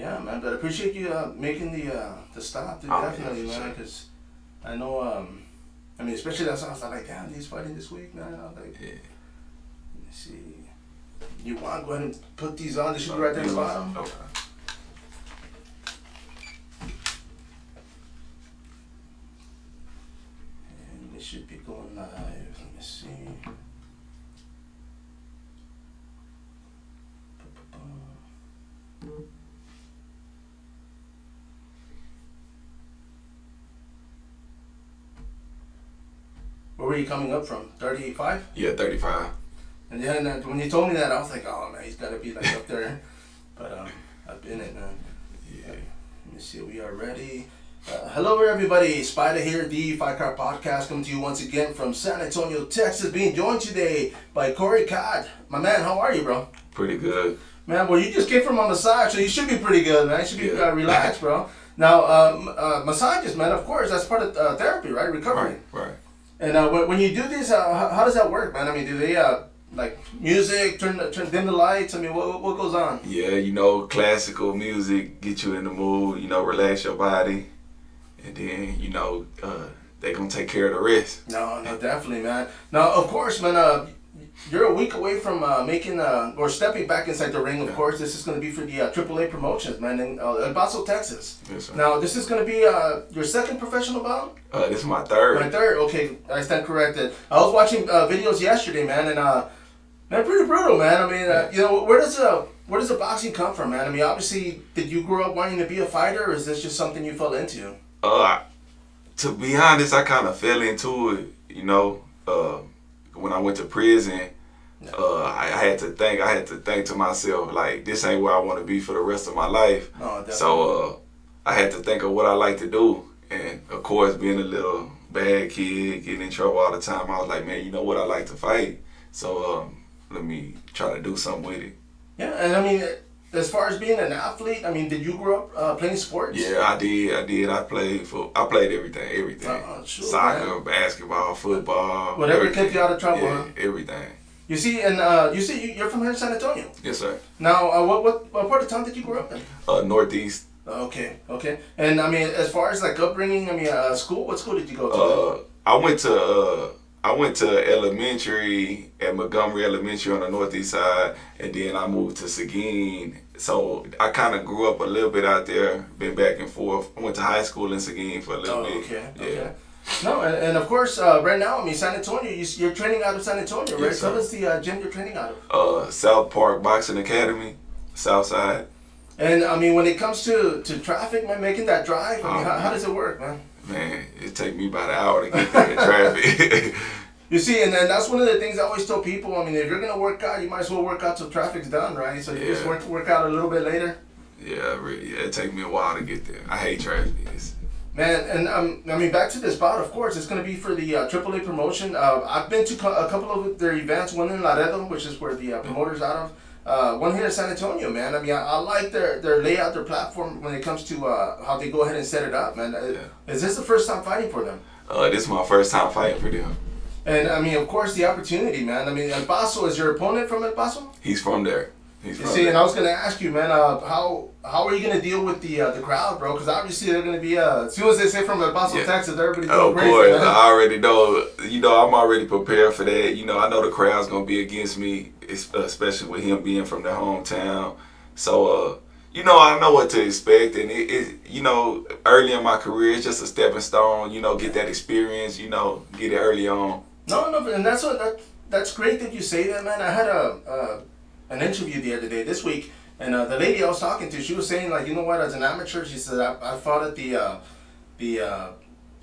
Yeah, man. But I appreciate you making the stop, dude. Definitely, man. Because I know, I mean, especially that song. I was like, damn, he's fighting this week, man. I was like, let me see. You want to go ahead and put these on? They should be right there at the bottom. Okay. And they should be going live. Let me see. Where were you coming up from? 35? Yeah, 35. And then when you told me that, I was like, oh man, he's got to be like up there. But I've been it, man. Yeah. Let me see, we are ready. Hello everybody, Spider here, the Five Car Podcast, coming to you once again from San Antonio, Texas, being joined today by Caad. My man, how are you, bro? Pretty good. Man, well, you just came from a massage, so you should be pretty good, man. You should be relaxed, bro. Now, massages, man, of course, that's part of therapy, right? Recovery. Right. And when you do this, how does that work, man? I mean, do they like music, dim the lights? I mean, what goes on? Yeah, classical music, get you in the mood, relax your body. And then, they're going to take care of the rest. No, definitely, man. Now, of course, man, you're a week away from making or stepping back inside the ring, of course. This is going to be for the AAA promotions, man, in El Paso, Texas. Yes, sir. Now, this is going to be your second professional bout? This is my third. My third? Okay, I stand corrected. I was watching videos yesterday, man, and man, pretty brutal, man. I mean, where does the boxing come from, man? I mean, obviously, did you grow up wanting to be a fighter, or is this just something you fell into? To be honest, I kind of fell into it, when I went to prison. I had to think to myself, like, this ain't where I want to be for the rest of my life. No, definitely. So I had to think of what I like to do. And of course, being a little bad kid, getting in trouble all the time, I was like, man, you know what, I like to fight. So let me try to do something with it. Yeah, and I mean, as far as being an athlete, I mean, did you grow up playing sports? Yeah, I did. I played everything. Sure, Soccer, man. Basketball, football. Whatever kept you out of trouble, yeah, huh? Everything. You see, and you say you're from here in San Antonio. Yes, sir. Now, what part of town did you grow up in? Northeast. Okay. And I mean, as far as like upbringing, I mean, school. What school did you go to? I went to elementary at Montgomery Elementary on the northeast side, and then I moved to Seguin. So I kind of grew up a little bit out there, been back and forth. I went to high school in Seguin for a little bit. Okay. No, and of course, right now, I mean, San Antonio, you're training out of San Antonio, right? Yes, sir. Tell us the gym you're training out of. South Park Boxing Academy, South Side. And I mean, when it comes to traffic, man, making that drive, I mean, how does it work, man? Man, it take me about an hour to get there in traffic. You see, and then that's one of the things I always tell people. I mean, if you're gonna work out, you might as well work out till traffic's done, right? So you just work out a little bit later. Yeah, really. It take me a while to get there. I hate traffic. Man, and I mean, back to this bout, of course, it's going to be for the AAA promotion. I've been to a couple of their events, one in Laredo, which is where the promoter's out of, one here in San Antonio, man. I mean, I like their layout, their platform when it comes to how they go ahead and set it up, man. Is this the first time fighting for them? This is my first time fighting for them. And I mean, of course, the opportunity, man. I mean, El Paso, is your opponent from El Paso? He's from there. And I was going to ask you, man, how are you going to deal with the crowd, bro? Because obviously they're going to be, as soon as they say from El Paso, Texas, everybody's going crazy. Of course, man. I already know. I'm already prepared for that. I know the crowd's going to be against me, especially with him being from the hometown. So, I know what to expect. And, early in my career, it's just a stepping stone, get that experience, get it early on. No, and that's great that you say that, man. I had an interview the other day, this week, and the lady I was talking to, she was saying, like, you know what, as an amateur, she said, I fought at the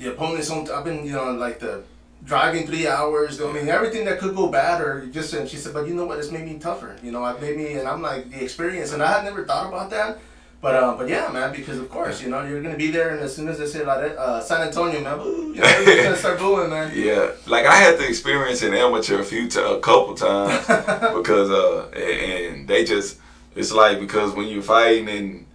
opponent's own, I've been, like the driving 3 hours, I mean, everything that could go bad, or just, and she said, but you know what, it's made me tougher, it made me, and I'm like, the experience, and I had never thought about that, but yeah, man, because of course, you're going to be there, and as soon as they say San Antonio, man, boo, everybody's going to start booing, man. Yeah, like I had the experience in amateur a couple times, because, and they just, it's like, because when you're fighting, and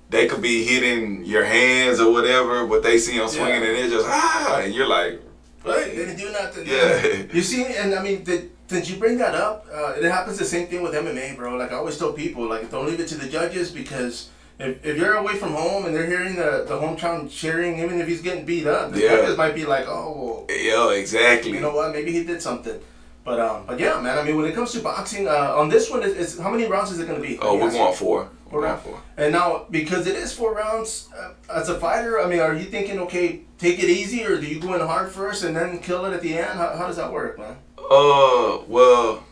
they could be hitting your hands or whatever, but they see them swinging, and they're just, and you're like, what? They didn't do nothing. Yeah. You see, and I mean, did you bring that up? It happens the same thing with MMA, bro. Like I always tell people, like, don't leave it to the judges, because if you're away from home and they're hearing the hometown cheering, even if he's getting beat up, the Yeah. fighters might be like, oh, well, Yeah, exactly. you know what? Maybe he did something. But yeah, man. I mean, when it comes to boxing, on this one, it's how many rounds is it going to be? Oh, we're going 4. Four rounds. And now, because it is 4 rounds, as a fighter, I mean, are you thinking, okay, take it easy, or do you go in hard first and then kill it at the end? How does that work, man? Well,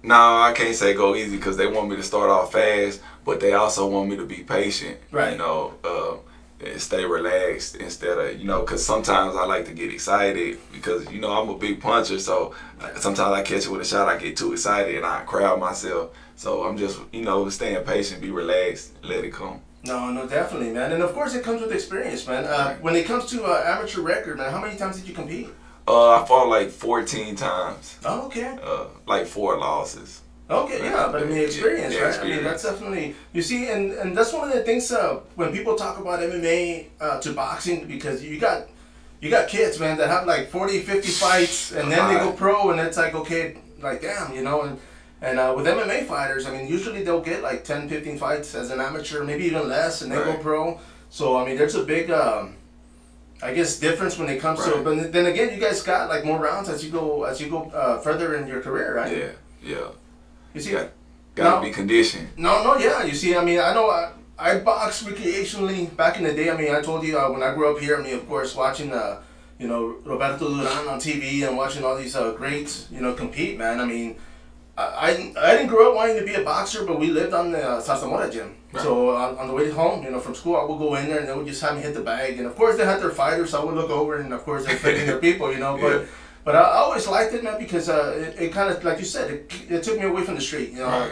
no, I can't say go easy because they want me to start off fast, but they also want me to be patient. Right. You know, and stay relaxed instead of, you know, because sometimes I like to get excited because, you know, I'm a big puncher, so sometimes I catch it with a shot, I get too excited and I crowd myself. So I'm just, you know, staying patient, be relaxed, let it come. No, definitely, man. And of course, it comes with experience, man. When it comes to amateur record, man, how many times did you compete? I fought like 14 times. Oh, okay. Like 4 losses. Okay, yeah, but I mean, experience, Yeah, right? experience. I mean, that's definitely, you see, and that's one of the things when people talk about MMA to boxing, because you got kids, man, that have like 40, 50 fights, and then they go pro, and it's like, okay, like, damn, you know, and with MMA fighters, I mean, usually they'll get like 10, 15 fights as an amateur, maybe even less, and then go pro. So, I mean, there's a big, I guess, difference when it comes to, but then again, you guys got like more rounds as you go further in your career, right? Yeah. You see, gotta be conditioned. Yeah. You see, I mean, I know I boxed recreationally back in the day. I mean, I told you when I grew up here. I mean, of course, watching you know, Roberto Duran on TV and watching all these greats, you know, compete. Man, I mean, I didn't grow up wanting to be a boxer, but we lived on the Salsamora gym. Right. So on the way home, you know, from school, I would go in there and they would just have me hit the bag. And of course, they had their fighters, so I would look over and of course they're fighting their people, you know, But I always liked it, man, because it kind of, like you said, it took me away from the street. You know,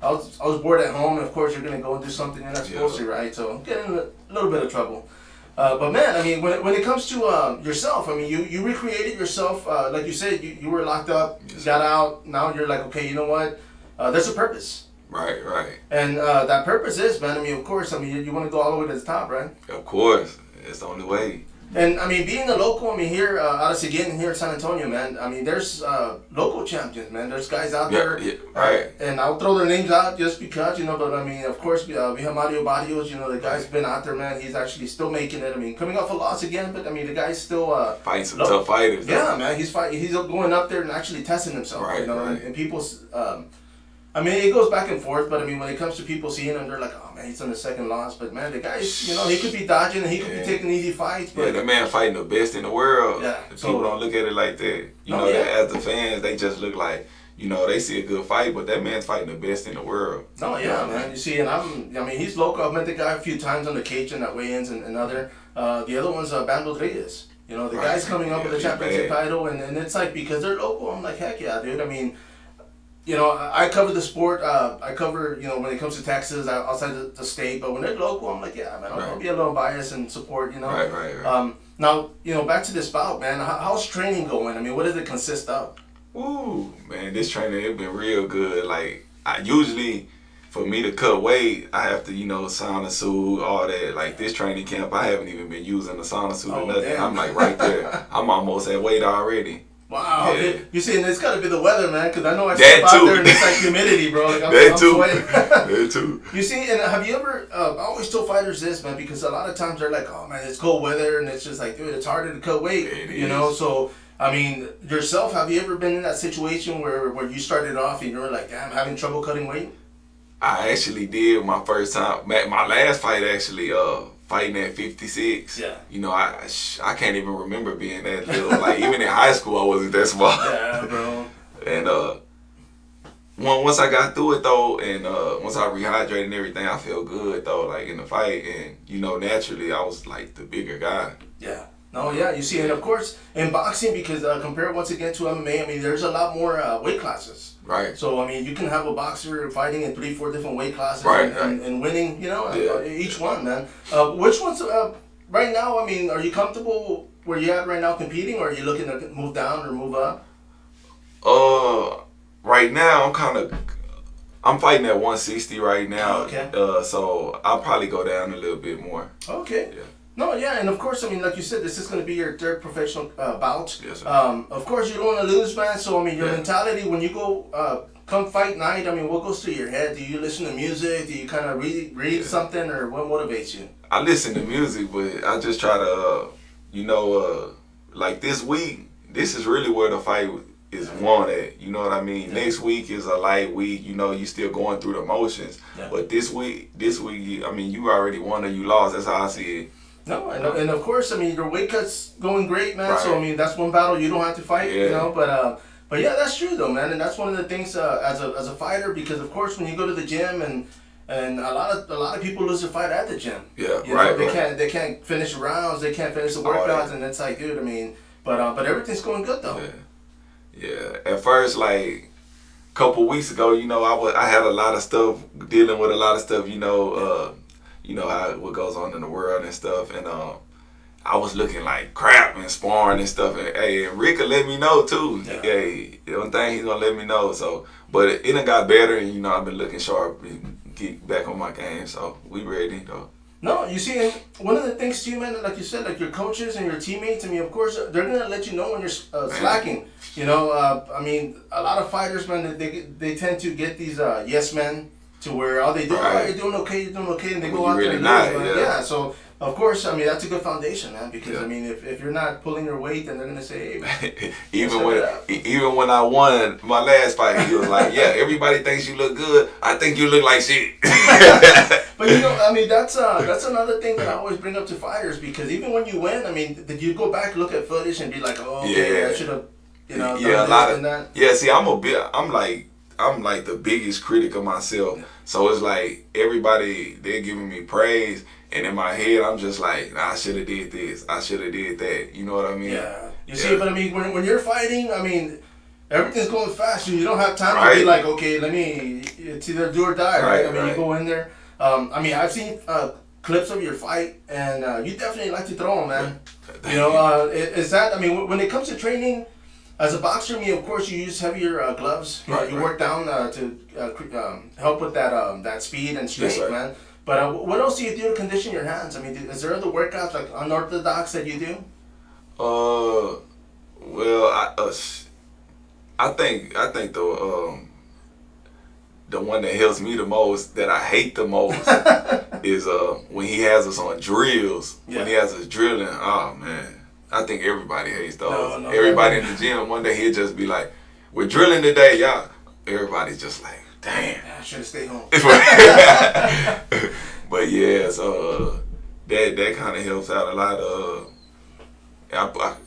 I was bored at home, and of course you're gonna go and do something you're not supposed to, right? So I'm getting in a little bit of trouble. But man, I mean, when it comes to yourself, I mean, you recreated yourself, like you said, you were locked up, got out. Now you're like, okay, you know what? There's a purpose. Right. And that purpose is, man, I mean, of course, I mean, you want to go all the way to the top, right? Of course, it's the only way. And I mean, being a local, I mean, here out of Seguin, here in San Antonio, man, I mean, there's local champions, man. There's guys out there. Right. And I'll throw their names out just because, you know, but I mean, of course, we have Mario Barrios, you know, the guy's been out there, man. He's actually still making it. I mean, coming off a loss again, but I mean, the guy's still fighting some tough fighters. Yeah, man, he's going up there and actually testing himself, you know, and people's. I mean, it goes back and forth, but I mean, when it comes to people seeing him, they're like, oh man, he's on the second loss. But man, the guy's, you know, he could be dodging and he could be taking easy fights. But the man fighting the best in the world. Yeah. People don't look at it like that. You know, as the fans, they just look like, you know, they see a good fight, but that man's fighting the best in the world. No, yeah, man. You see, and I mean, he's local. I've met the guy a few times on the Cajun at weigh-ins and other. The other one's Bam Rodriguez. You know, the guy's coming up with the championship title, and it's like, because they're local, I'm like, heck yeah, dude. I mean, you know, I cover the sport. I cover, you know, when it comes to Texas, outside the state. But when they're local, I'm like, yeah, man, I'll be a little biased and support, you know. Right. Now, you know, back to this bout, man. How's training going? I mean, what does it consist of? Ooh, man, this training, it's been real good. Like, for me to cut weight, I have to, you know, sauna suit, all that. Like, this training camp, I haven't even been using the sauna suit or nothing. Damn. I'm like right there. I'm almost at weight already. Wow, you see, and it's got to be the weather, man, because I know I step out there and it's like humidity, bro. Like, I'm sweating. That too. You see, and have you ever, I always tell fighters this, man, because a lot of times they're like, oh, man, it's cold weather, and it's just like, dude, it's harder to cut weight, you know? So, I mean, yourself, have you ever been in that situation where you started off and you were like, damn, having trouble cutting weight? I actually did my first time. My last fight, actually, fighting at 56. Yeah. You know, I can't even remember being that little. Like, even in high school, I wasn't that small. Yeah, bro. And once I got through it, though, and once I rehydrated and everything, I felt good, though, like, in the fight. And, you know, naturally, I was, like, the bigger guy. Yeah. No, yeah, you see, and of course, in boxing, because compared once again to MMA, I mean, there's a lot more weight classes. Right. So, I mean, you can have a boxer fighting in 3-4 different weight classes and winning, you know, each one, man. Which ones, right now, I mean, are you comfortable where you're at right now competing, or are you looking to move down or move up? Right now, I'm fighting at 160 right now. Okay. So I'll probably go down a little bit more. Okay. Yeah. No, yeah, and of course, I mean, like you said, this is going to be your third professional bout. Yes, sir. Of course, you don't want to lose, man. So, I mean, your mentality when you go come fight night, I mean, what goes through your head? Do you listen to music? Do you kind of read something, or what motivates you? I listen to music, but I just try to, like this week, this is really where the fight is won at. You know what I mean? Yeah. Next week is a light week. You know, you still going through the motions. Yeah. But this week, I mean, you already won or you lost. That's how I see it. No, and of course, I mean, your weight cut's going great, man. Right. So, I mean, that's one battle you don't have to fight, Yeah. you know. But yeah, that's true, though, man. And that's one of the things as a fighter, because, of course, when you go to the gym and a lot of people lose their fight at the gym. Yeah, you right. know, they can't finish the rounds, they can't finish the workouts, yeah. and it's like, dude, I mean, but everything's going good, though. Yeah. At first, like, couple weeks ago, you know, I had a lot of stuff, dealing with a lot of stuff, you know how what goes on in the world and stuff, and I was looking like crap and sparring and stuff, and hey, and Rick let me know too. Yeah. Hey, one thing he's gonna let me know. So, but it done got better, and you know I've been looking sharp, and get back on my game. So we ready though. No, you see, and one of the things too, man, like you said, like your coaches and your teammates, I mean, of course, they're going to let you know when you're slacking. You know, I mean, a lot of fighters, man, they tend to get these yes men to where all they do, Right. oh, you're doing okay, and they When go you out there really and not, lose, man. yeah. Yeah, so, of course, I mean, that's a good foundation, man, because, Yeah. I mean, if you're not pulling your weight, then they're going to say, hey, even when I won my last fight, he was like, "Yeah, everybody thinks you look good. I think you look like shit." But you know, I mean, that's another thing that I always bring up to fighters, because even when you win, I mean, did you go back, look at footage, and be like, oh, okay, Yeah. I should have, you know, Yeah, done a lot this of and that. yeah. See, I'm like the biggest critic of myself. Yeah. So it's like everybody they're giving me praise, and in my head I'm just like, nah, I should have did this. I should have did that. You know what I mean? Yeah. You Yeah. see, but I mean, when you're fighting, I mean, everything's going fast. You don't have time to be Right. like, okay, it's either do or die, right? I mean, you Right. go in there. I mean, I've seen clips of your fight, and you definitely like to throw them, man. You know, is that, I mean, when it comes to training, as a boxer, I mean, of course, you use heavier gloves. You know, Right, you right. work down to help with that speed and strength, Yes, sir. man. But what else do you do to condition your hands? I mean, is there other workouts, like unorthodox, that you do? Well, I think the one that helps me the most, that I hate the most, is when he has us on drills. Yeah. When he has us drilling, oh man, I think everybody hates those. No, Everybody in the gym, one day he'll just be like, "We're drilling today, y'all." Everybody's just like, "Damn." I should have stayed home. But yeah, so that kind of helps out a lot.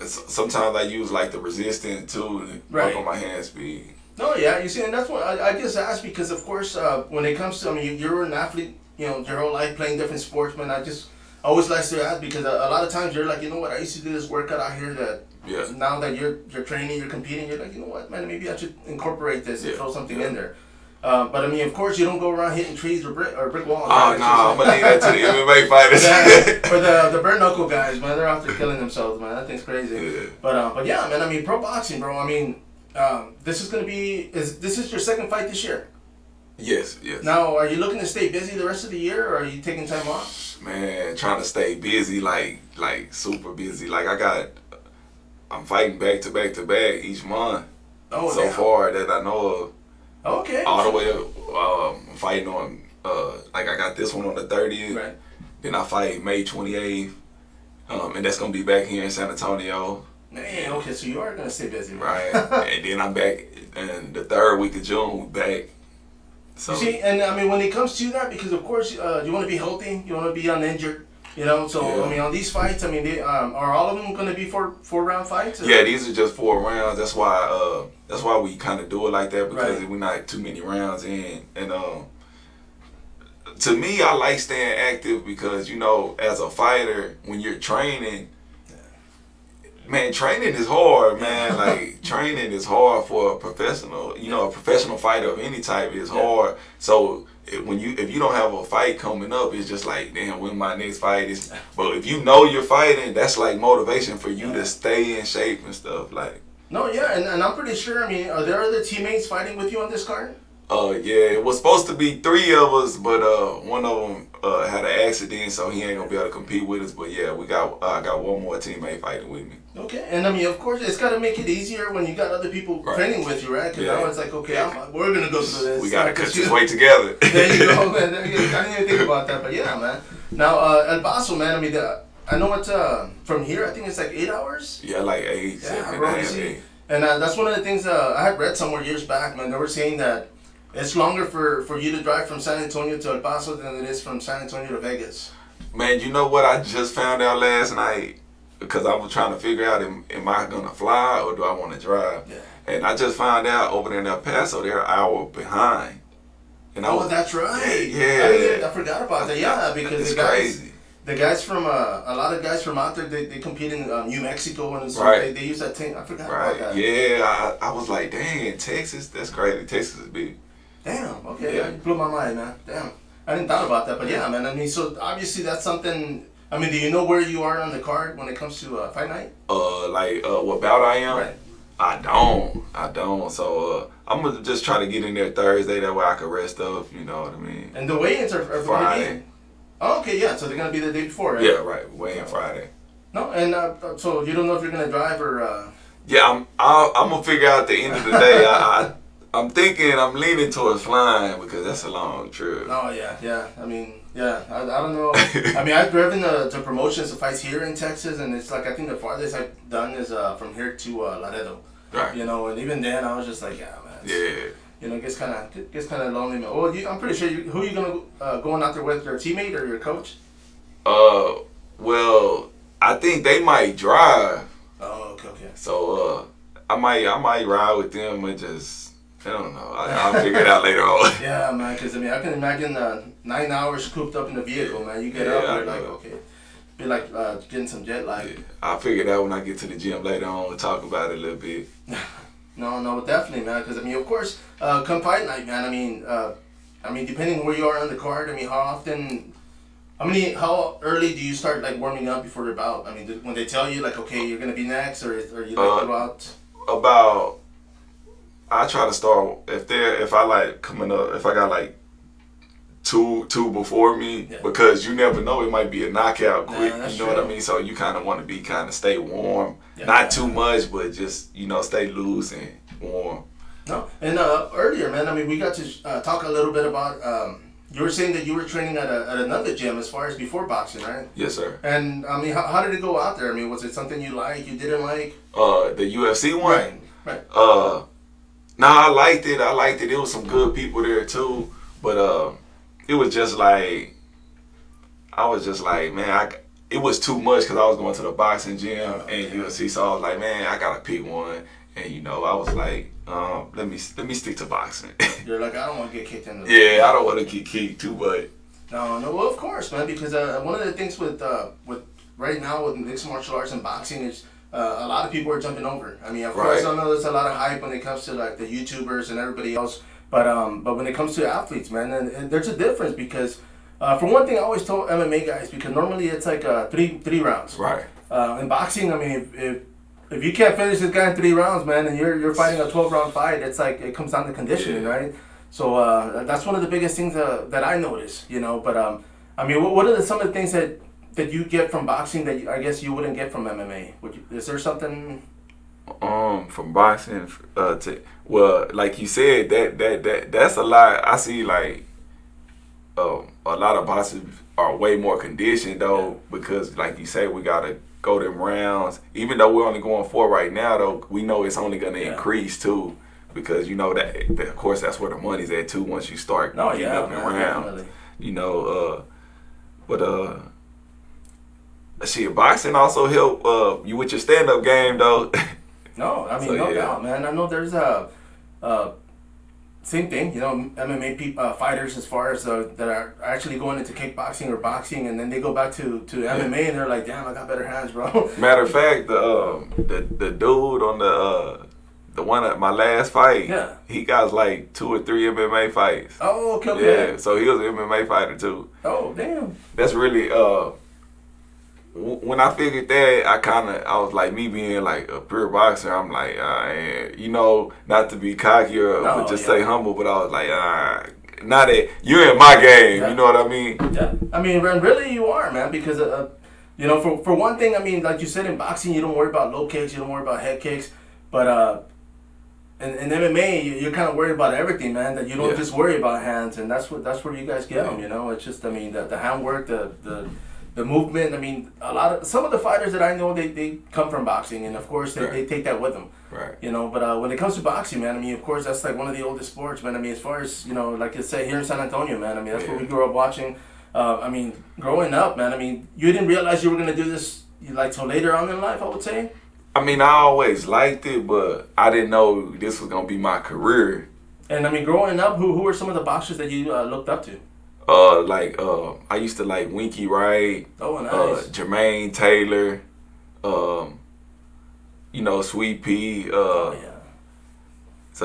Sometimes I use like the resistance too to Right. work on my hand speed. No, yeah, you see, and that's what I just asked, because, of course, when it comes to, I mean, you're an athlete, you know, your whole life playing different sports, man. I always like to ask, because a lot of times you're like, you know what, I used to do this workout out here that Yeah. now that you're training, you're competing, you're like, you know what, man, maybe I should incorporate this and Yeah, throw something yeah. in there. But I mean, of course, you don't go around hitting trees or brick walls. Oh right? no, I'm gonna leave that to the MMA fighters. For the bare knuckle guys, man, they're out there killing themselves, man. That thing's crazy. Yeah. But yeah, man. I mean, pro boxing, bro. I mean, this is your second fight this year. Yes. Now, are you looking to stay busy the rest of the year, or are you taking time off? Man, trying to stay busy, like super busy. Like I'm fighting back to back to back each month. Oh, So damn. far that I know of. Okay. All the way up, I'm fighting on, like I got this one on the 30th. Right. Then I fight May 28th. And that's going to be back here in San Antonio. Man, okay, so you are gonna stay busy, Right. And then I'm back in the third week of June, we back. So, You see, and I mean, when it comes to that, because of course you want to be healthy, you want to be uninjured, you know. So Yeah. I mean, on these fights, I mean, they are all of them going to be four round fights? Or? yeah, these are just 4 rounds. That's why we kind of do it like that, because Right. we're not too many rounds in. And to me, I like staying active because, you know, as a fighter, when you're training, man, training is hard, man. Like, training is hard for a professional. You know, a professional fighter of any type is hard. So if you don't have a fight coming up, it's just like, damn, when my next fight is. But if you know you're fighting, that's like motivation for you to stay in shape and stuff. Like, No, yeah, and I'm pretty sure. I mean, are there other teammates fighting with you on this card? Yeah, it was supposed to be 3 of us, but one of them had an accident, so he ain't gonna be able to compete with us. But yeah, I got one more teammate fighting with me. Okay, and I mean, of course, it's got to make it easier when you got other people training with you, right? Because now it's like, okay, we're gonna go through this. We gotta cut this weight together. There you go, man. I didn't even think about that, but yeah, man. Now, El Paso, man. I mean, I know it's from here. I think it's like 8 hours. Yeah, like 8, 7 and a half, 8. And that's one of the things I had read somewhere years back, man. They were saying that it's longer for you to drive from San Antonio to El Paso than it is from San Antonio to Vegas. Man, you know what I just found out last night? Because I was trying to figure out, am I going to fly or do I want to drive? Yeah. And I just found out over there in El Paso, they're an hour behind. And that's right. Yeah. I forgot about that. Yeah, because it's crazy. The guys from, a lot of guys from out there, they compete in New Mexico and so they use that thing. I forgot about that. Yeah, I was like, dang, Texas, that's crazy. Texas is big. Damn, okay. Yeah. You blew my mind, man. Damn. I didn't thought about that, but yeah, man. I mean, so obviously that's something. I mean, do you know where you are on the card when it comes to fight night? What bout I am? Right. I don't. So I'm gonna just try to get in there Thursday. That way I can rest up. You know what I mean? And the weigh-ins are Friday. Oh, okay, yeah. So they're gonna be the day before, right? Yeah, right. Weigh-in Friday. No, and so you don't know if you're gonna drive or. Yeah, I'm gonna figure out at the end of the day. I'm thinking I'm leaning towards flying because that's a long trip. Oh yeah. I mean, yeah. I don't know. I mean, I've driven to promotions of fights here in Texas, and it's like I think the farthest I've done is from here to Laredo. Right. You know, and even then I was just like, yeah, man. Yeah. You know, it gets kind of lonely, man. Well, I'm pretty sure who are you gonna going out there with? Your teammate or your coach? Well, I think they might drive. Oh, okay. So I might ride with them and just. I don't know. I'll figure it out later on. Yeah, man. Because I mean, I can imagine 9 hours cooped up in the vehicle, man. You get up and you're like, okay, be like getting some jet lag. Yeah. I'll figure it out when I get to the gym later on and talk about it a little bit. No, definitely, man. Because I mean, of course, come fight night, man. I mean, depending on where you are on the card, I mean, how early do you start like warming up before your bout? I mean, when they tell you like, okay, you're gonna be next, or you like go out? About. I try to start if I like coming up, if I got like two before me, because you never know, it might be a knockout quick. You know what I mean? So you kind of want to be stay warm, not too much, but just stay loose and warm. No, and earlier, man, I mean, we got to talk a little bit about. You were saying that you were training at another gym as far as before boxing, right? Yes, sir. And I mean, how did it go out there? I mean, was it something you didn't like? The UFC one. Right. No, I liked it. It was some good people there too, but it was just like I was just like, man, it was too much because I was going to the boxing gym and UFC, so I was like, man, I gotta pick one, and I was like, let me stick to boxing. You're like, I don't want to get kicked in the. Yeah, I don't want to get kicked too much. No, well, of course, man, because one of the things with right now with mixed martial arts and boxing is. A lot of people are jumping over. I mean, of course, I know there's a lot of hype when it comes to like the YouTubers and everybody else, but when it comes to athletes, man, and there's a difference because, for one thing, I always told MMA guys because normally it's like three rounds. Right. In boxing, I mean, if you can't finish this guy in 3 rounds, man, and you're fighting a 12-round fight, it's like it comes down to conditioning, right? So that's one of the biggest things that I notice, But I mean, what are some of the things that you get from boxing that I guess you wouldn't get from MMA? Is there something? From boxing, like you said, that's a lot. I see like a lot of boxers are way more conditioned though, because like you say, we gotta go them rounds. Even though we're only going 4 right now, though, we know it's only gonna increase too, because that of course that's where the money's at too. Once you start getting up and around, but. Shit, boxing also help you with your stand-up game, though. No, I mean, no doubt, man. I know there's same thing, MMA fighters as far as that are actually going into kickboxing or boxing, and then they go back to MMA and they're like, damn, I got better hands, bro. Matter of fact, the dude on the one at my last fight, he got like 2 or 3 MMA fights. Oh, okay. Yeah, so he was an MMA fighter too. Oh, damn. That's really when I figured that, I was like, me being like a pure boxer, I'm like, you know, not to be cocky but just stay humble, but I was like, not that you're in my game, you know what I mean? Yeah, I mean, really, you are, man, because you know, for one thing, I mean, like you said, in boxing, you don't worry about low kicks, you don't worry about head kicks, but in MMA, you're kind of worried about everything, man. That you don't just worry about hands, and that's where you guys get them. You know, it's just, I mean, the handwork, the movement. I mean, some of the fighters that I know, they come from boxing, and of course they take that with them. Right. You know, but when it comes to boxing, man, I mean, of course that's like one of the oldest sports, man. I mean, as far as, you know, like I say here in San Antonio, man. I mean, that's where we grew up watching. I mean, growing up, man. I mean, you didn't realize you were gonna do this like till later on in life, I would say. I mean, I always liked it, but I didn't know this was gonna be my career. And I mean, growing up, who were some of the boxers that you looked up to? I used to like Winky Wright. Oh, nice. Jermaine Taylor. You know, Sweet Pea. So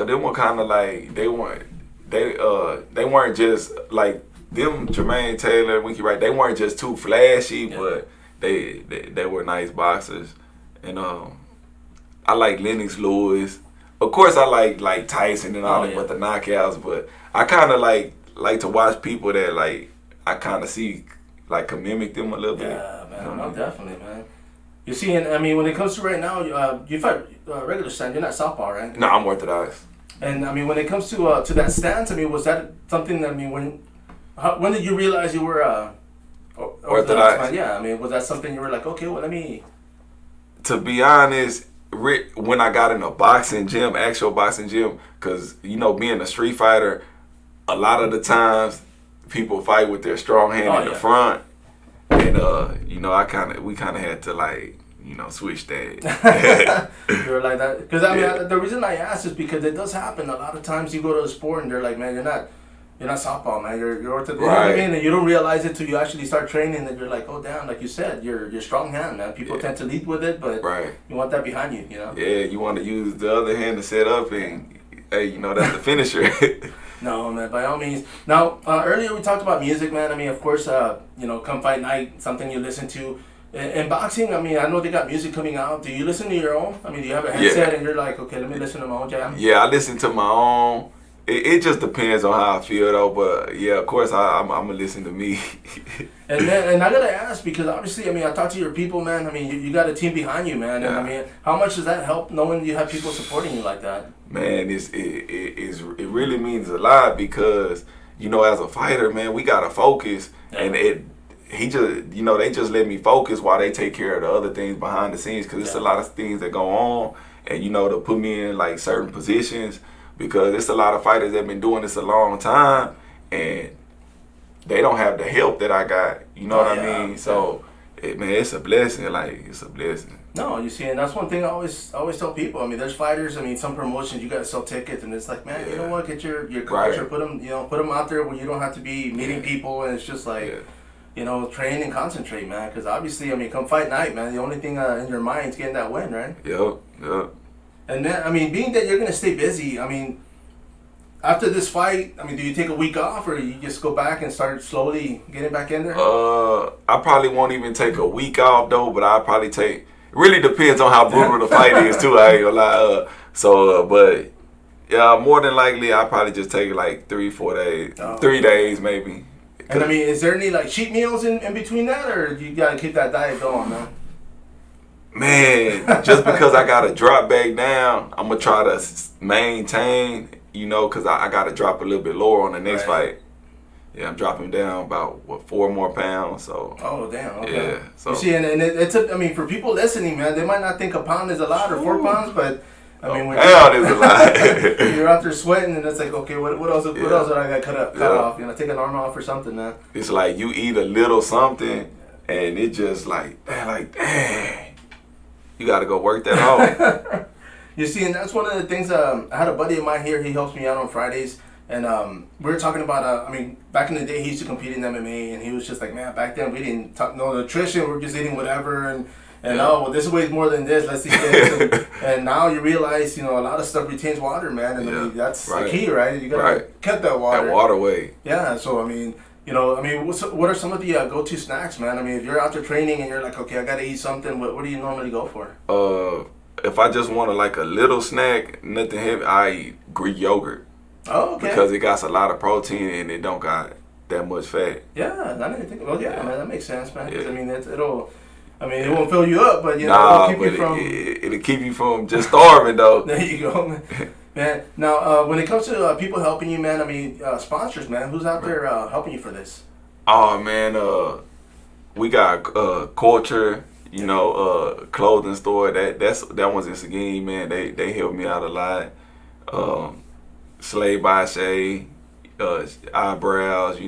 they were kind of like they weren't just like them. Jermaine Taylor, Winky Wright. They weren't just too flashy, but they were nice boxers. And I like Lennox Lewis. Of course, I like Tyson and all that, but the knockouts. But I kind of like to watch people that like I kind of see like can mimic them a little bit. Yeah, man, no, definitely, man. You see, and I mean, when it comes to right now, you fight regular stand. You're not southpaw, right? No, I'm orthodox. And I mean, when it comes to that stance, I mean, was that something? I mean, when did you realize you were orthodox? Man? Yeah, I mean, was that something you were like, okay, well, let me. To be honest, when I got in a boxing gym, actual boxing gym, because, you know, being a street fighter, a lot of the times people fight with their strong hand in the front. And, you know, we kind of had to, like, you know, switch that. You were like that? Because, I mean, the reason I asked is because it does happen. A lot of times you go to a sport and they're like, man, you're not southpaw, man. You're orthodox. Right. You know what I mean? And you don't realize it till you actually start training, and you're like, oh damn, like you said, you're strong hand, man. People tend to lead with it, but you want that behind you, you know? Yeah, you want to use the other hand to set up, and hey, you know, that's the finisher. No, man, by all means. Now, earlier we talked about music, man. I mean, of course, you know, come fight night, something you listen to. In boxing, I mean, I know they got music coming out. Do you listen to your own? I mean, do you have a headset and you're like, okay, let me listen to my own jam? Yeah, I listen to my own. It just depends on how I feel, though. But yeah, of course, I'm gonna listen to me. and I gotta ask, because obviously, I mean, I talk to your people, man. I mean, you got a team behind you, man. And I mean, how much does that help knowing you have people supporting you like that? Man, it really means a lot, because, you know, as a fighter, man, we gotta focus, and they just let me focus while they take care of the other things behind the scenes, because it's a lot of things that go on, and, you know, to put me in like certain positions. Because it's a lot of fighters that have been doing this a long time, and they don't have the help that I got. You know what I mean? So, man, it's a blessing. Like, it's a blessing. No, you see, and that's one thing I always tell people. I mean, there's fighters. I mean, some promotions you gotta sell tickets, and it's like, man, you know what? Get your coach or put them out there where you don't have to be meeting people, and it's just like, you know, train and concentrate, man. Because obviously, I mean, come fight night, man. The only thing in your mind is getting that win, right? Yep. And then, I mean, being that you're gonna stay busy, I mean, after this fight, I mean, do you take a week off, or you just go back and start slowly getting back in there? I probably won't even take a week off, though, but I'll probably take. It really depends on how brutal the fight is, too. I ain't gonna lie. But yeah, more than likely, I'll probably just take like 3-4 days, 3 days maybe. And I mean, is there any like cheat meals in between that, or you gotta keep that diet going, man? Man, just because I got to drop back down, I'm going to try to maintain, you know, because I got to drop a little bit lower on the next fight. Yeah, I'm dropping down about, 4 more pounds, so. Oh, damn, okay. Yeah, so. You see, and it took, I mean, for people listening, man, they might not think a pound is a lot or 4 pounds, but, I mean, when pound is a lot. You're out there sweating, and it's like, okay, what else did I got cut off? You know, take an arm off or something, man. It's like you eat a little something, and it just dang. You got to go work that out. You see, and that's one of the things, I had a buddy of mine here, he helps me out on Fridays, and we were talking about, I mean, back in the day, he used to compete in MMA, and he was just like, man, back then, we didn't talk no nutrition, we were just eating whatever, and oh, well, this weighs more than this, let's eat this, and now you realize, you know, a lot of stuff retains water, man, and I mean, that's the key, right? You got to cut that water. That water weight. Yeah, so, I mean, I mean, what are some of the go-to snacks, man? I mean, if you're out there training and you're like, okay, I gotta eat something, what do you normally go for? If I just want like a little snack, nothing heavy, I eat Greek yogurt. Oh, okay. Because it got a lot of protein and it don't got that much fat. Yeah, I didn't think. Well, yeah, man, that makes sense, man. 'Cause, Yeah. I mean, it won't fill you up, but Nah, it'll keep you but from. it'll keep you from just starving though. There you go, man. Man, now when it comes to people helping you, man, I mean, sponsors, man, who's out there helping you for this? Oh man, we got Culture, clothing store. That one's in Seguin, man. They helped me out a lot. Slave by Shay, Eyebrows,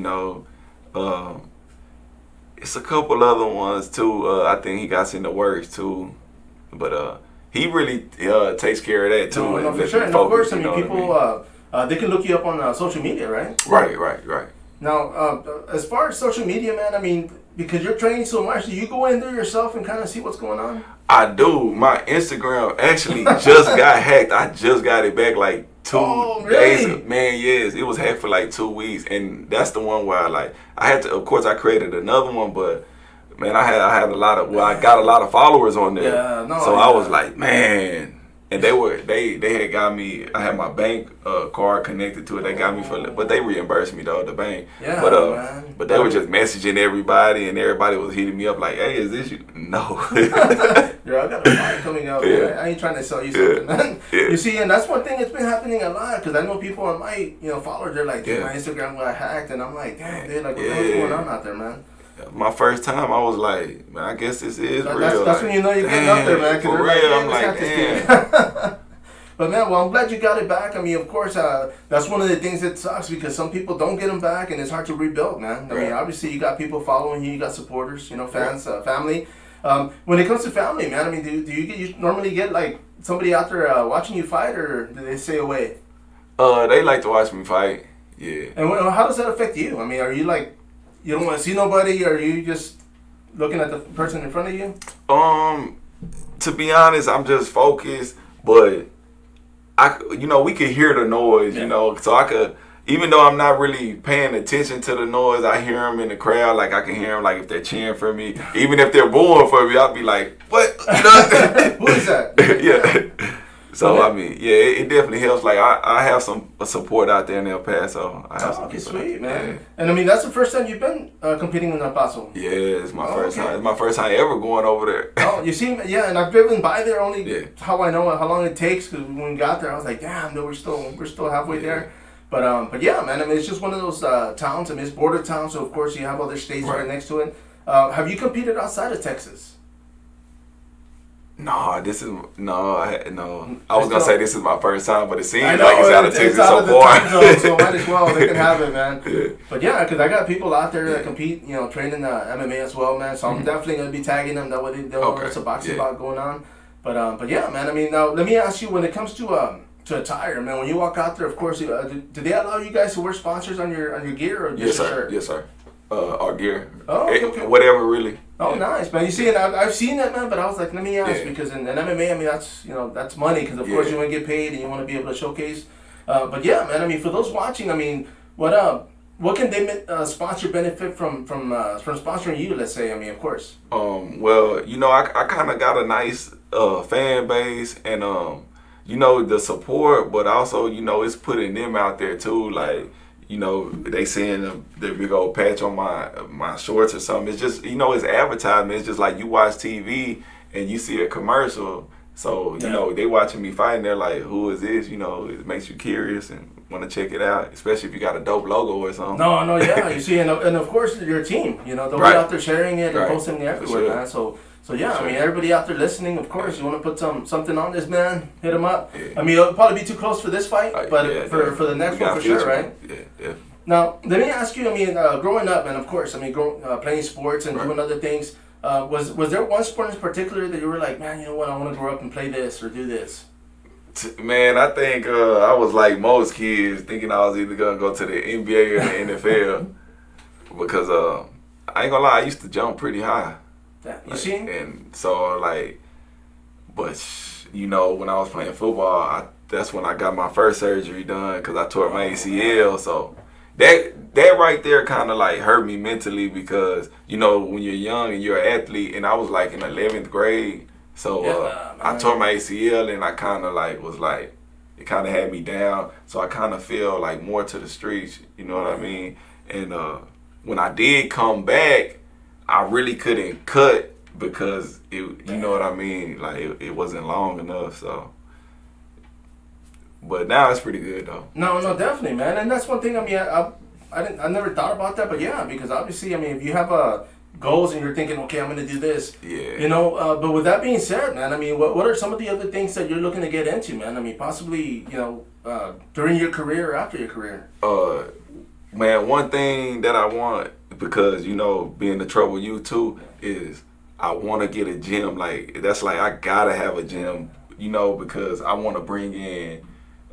it's a couple other ones too. I think he got in the works too, but he really takes care of that too. No, for sure. And of course, I mean, people they can look you up on social media, right? Right. Now, as far as social media, man, I mean, because you're training so much, do you go in there yourself and kind of see what's going on? I do. My Instagram actually just got hacked. I just got it back like 2 days. Really? Man, yes, it was hacked for like 2 weeks, and that's the one where I had to. Of course, I created another one, but man, I had a lot of. Well, I got a lot of followers on there. Yeah, no. So I was like, man. And they had got me. I had my bank card connected to it. They got me but they reimbursed me though, the bank. Yeah, man. But they were just messaging everybody, and everybody was hitting me up like, "Hey, is this you?" No. Girl, I got a fight coming up. Yeah. I ain't trying to sell you something, man. Yeah. You see, and that's one thing that's been happening a lot because I know people on my followers. They're like, dude, my Instagram got hacked, and I'm like, damn, dude, like, what's going on out there, man? My first time, I was like, man, I guess this is real. That's when you know you're getting up there, man. For real, I'm like, damn. But man, well, I'm glad you got it back. I mean, of course, that's one of the things that sucks because some people don't get them back, and it's hard to rebuild, man. I mean, obviously, you got people following you, you got supporters, fans, family. When it comes to family, man, I mean, do you normally get like somebody out there watching you fight, or do they stay away? They like to watch me fight. Yeah. And how does that affect you? I mean, are you like, you don't want to see nobody, or are you just looking at the person in front of you? To be honest, I'm just focused, but we could hear the noise, so I could, even though I'm not really paying attention to the noise, I hear them in the crowd, like I can hear them, like if they're cheering for me, even if they're booing for me, I'll be like, what? Who is that? Yeah. So, I mean, yeah, it definitely helps. Like, I have some support out there in El Paso. I have some okay, people. sweet, man. Yeah. And I mean, that's the first time you've been competing in El Paso. Yeah, it's my first okay. time. It's my first time ever going over there. Oh, you see, yeah, and I've driven by there only how I know how long it takes, because when we got there, I was like, damn, no, we're still halfway there. But yeah, man, I mean, it's just one of those towns. I mean, it's border town, so of course you have other states right next to it. Have you competed outside of Texas? No. I was gonna say this is my first time, but it seems like it's out of Texas out so of the far. time zone, so might as well. They can have it, man. Yeah. But yeah, because I got people out there that compete, training MMA as well, man. So I'm definitely gonna be tagging them. That way they'll know it's a boxing bout going on. But yeah, man. I mean, now let me ask you, when it comes to attire, man. When you walk out there, of course, do they allow you guys to wear sponsors on your gear, or just your shirt? Yes, sir. Our gear. Oh, okay. Whatever, really. Oh, nice, man. You see, and I've seen that, man, but I was like, let me ask, because in MMA, I mean, that's money, because of course you want to get paid and you want to be able to showcase. But yeah, man, I mean, for those watching, I mean, what can they sponsor benefit from sponsoring you, let's say? I mean, of course. Well, I kind of got a nice fan base, and the support, but also it's putting them out there too, like. They seeing the big old patch on my shorts or something. It's just, it's advertisement. It's just like you watch TV and you see a commercial. So, they watching me fighting. They're like, who is this? It makes you curious and want to check it out, especially if you got a dope logo or something. No, yeah. You see, and of course, your team, they'll be out there sharing it and posting it everywhere, man. So yeah, I mean, everybody out there listening, of course, you want to put something on this, man, hit him up. Yeah. I mean, it'll probably be too close for this fight, but for the next one, for sure, right? Yeah. Now, let me ask you, I mean, growing up, and of course, I mean, playing sports and doing other things, was there one sport in particular that you were like, man, you know what, I want to grow up and play this or do this? Man, I think I was like most kids, thinking I was either going to go to the NBA or the NFL, because I ain't gonna lie, I used to jump pretty high. Yeah, you see? And so, but when I was playing football, that's when I got my first surgery done, because I tore my ACL. So that right there kind of like hurt me mentally because you know when you're young and you're an athlete, and I was like in 11th grade, so I tore my ACL and I kind of like was like it kind of had me down, so I kind of feel like more to the streets, you know what I mean? And when I did come back, I really couldn't cut because you know what I mean, like it wasn't long enough, so. But now it's pretty good though. No, definitely, man. And that's one thing. I mean, I never thought about that, but yeah, because obviously, I mean, if you have goals and you're thinking, okay, I'm gonna do this, you know. But with that being said, man, I mean, what are some of the other things that you're looking to get into, man? I mean, possibly, you know, during your career or after your career. Man, one thing that I want, because you know, being the trouble you too, is I want to get a gym. Like that's like I gotta have a gym, you know, because I want to bring in.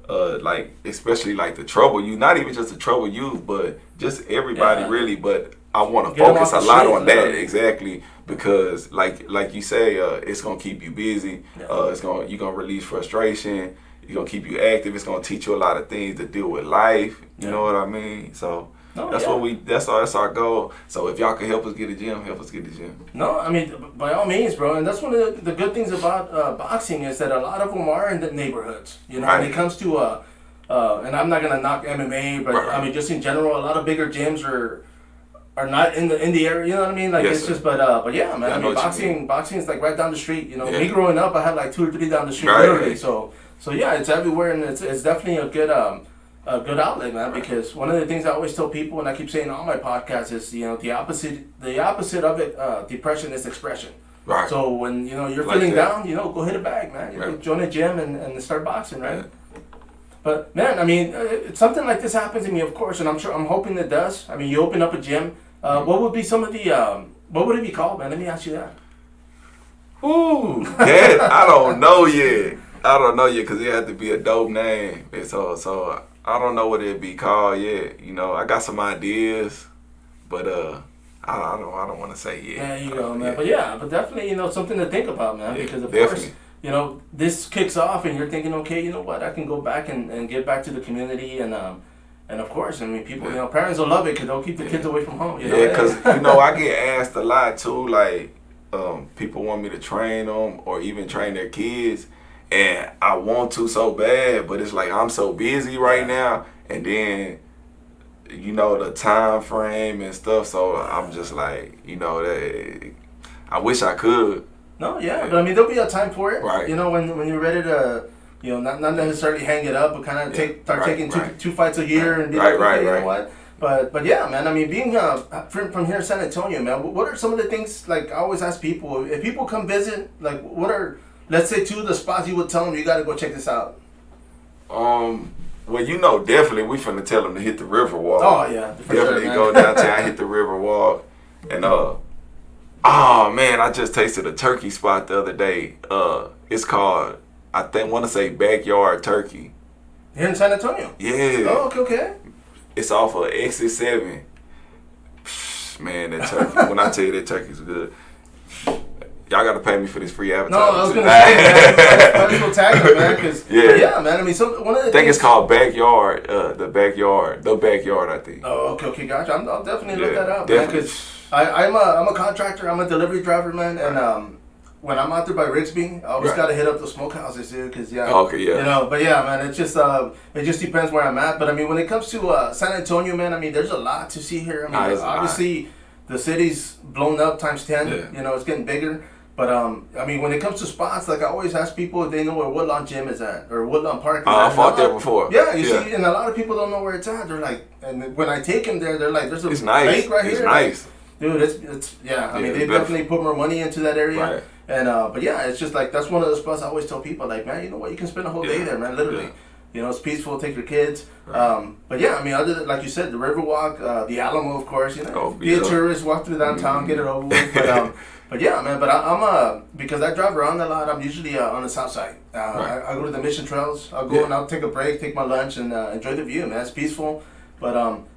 Like especially like the trouble youth, not even just the trouble youth, but just everybody really. But I want to focus a lot on that exactly because like you say, it's gonna keep you busy. You're gonna release frustration. You're gonna keep you active. It's gonna teach you a lot of things to deal with life. You know what I mean? So. That's our goal. So if y'all can help us get a gym, help us get the gym. No, I mean by all means, bro. And that's one of the good things about boxing is that a lot of them are in the neighborhoods. You know, when it comes to and I'm not gonna knock MMA, but I mean just in general, a lot of bigger gyms are not in the area. You know what I mean? Like it's just, but yeah, man. I mean boxing is like right down the street. You know, me growing up, I had like 2 or 3 down the street literally. So yeah, it's everywhere, and it's definitely a good outlet, man, because one of the things I always tell people, and I keep saying on my podcast, is, you know, the opposite of it, depression is expression. Right. So when, you know, you're feeling down, you know, go hit a bag, man. You know, join a gym and start boxing, right? Yeah. But, man, I mean, something like this happens to me, of course, and I'm hoping it does. I mean, you open up a gym. What would be some of the, what would it be called, man? Let me ask you that. Ooh, that, I don't know yet. Because it had to be a dope name. And so I don't know what it'd be called yet. You know, I got some ideas, but I don't want to say yet. There you go, man. But definitely, you know, something to think about, man. Because of course, you know, this kicks off, and you're thinking, okay, you know what, I can go back and get back to the community, and of course, I mean, people, you know, parents will love it because they'll keep the kids away from home. You know? Yeah, because you know, I get asked a lot too, like people want me to train them or even train their kids. And I want to so bad, but it's like I'm so busy right now, and then you know the time frame and stuff. So I'm just like, you know, that I wish I could. No, but I mean there'll be a time for it. Right. You know, when you're ready to, you know, not necessarily hang it up, but kind of start taking two fights a year and be like, okay, you know what. But yeah, man. I mean, being from here in San Antonio, man. What are some of the things, like I always ask people, if people come visit, like what are, let's say, 2 of the spots you would tell them you got to go check this out? Well, you know, definitely we finna tell them to hit the Riverwalk. Oh yeah, definitely go downtown, hit the Riverwalk, and oh man, I just tasted a turkey spot the other day. It's called, I want to say Backyard Turkey. Here in San Antonio. Yeah. Oh, okay. It's off of Exit 7. Man, that turkey. When I tell you that turkey's good. Y'all gotta pay me for this free advertising. No, I was gonna say, man, might as well tag them, man, because yeah, man. I mean, one of the I think it's called Backyard, the backyard, I think. Oh, okay, gotcha. I'll definitely look that up, man, because I'm a contractor, I'm a delivery driver, man, and when I'm out there by Rigsby, I always gotta hit up the smokehouses, dude, because you know, but yeah, man, it just depends where I'm at. But I mean, when it comes to San Antonio, man, I mean, there's a lot to see here. I mean, obviously the city's blown up times 10. You know, it's getting bigger. But I mean, when it comes to spots, like I always ask people if they know where Woodlawn Gym is at or Woodlawn Park is at. I fought there before. Yeah, you see, and a lot of people don't know where it's at. They're like, and when I take them there, they're like, "There's a lake right here." It's nice, dude. It's I mean, they definitely put more money into that area. Right. And but yeah, it's just like that's one of the spots I always tell people, like, man, you know what, you can spend a whole day there, man, literally. Yeah. You know, it's peaceful. Take your kids. Right. But yeah, I mean, other than, like you said, the Riverwalk, the Alamo, of course. You know, be a tourist, walk through downtown, get it over with. But yeah, man. But I'm because I drive around a lot. I'm usually on the south side. I go to the Mission Trails. I'll go and I'll take a break, take my lunch, and enjoy the view, man. It's peaceful. But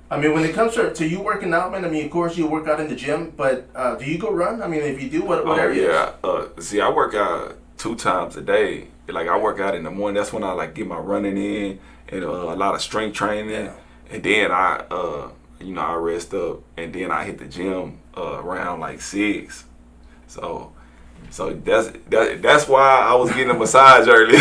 I mean, when it comes to you working out, man. I mean, of course, you work out in the gym. But do you go run? I mean, if you do, what areas? See, I work out 2 times a day. Like I work out in the morning. That's when I like get my running in and a lot of strength training. and then I rest up, and then I hit the gym around like 6. So that's why I was getting a massage earlier.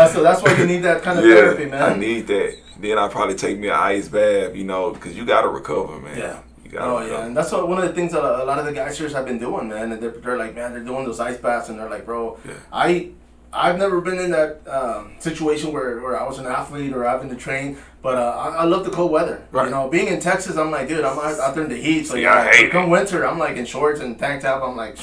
So that's why you need that kind of therapy, man. I need that. Then I probably take me an ice bath, because you gotta recover, man. Yeah. You gotta recover. Yeah, and that's one of the things that a lot of the guys here have been doing, man. And they're like, man, they're doing those ice baths, and they're like, bro, I've never been in that situation where I was an athlete or having to train, but I love the cold weather. Right. Being in Texas, I'm like, dude, I'm out there in the heat. So I hate come winter, I'm like in shorts and tank top. I'm like,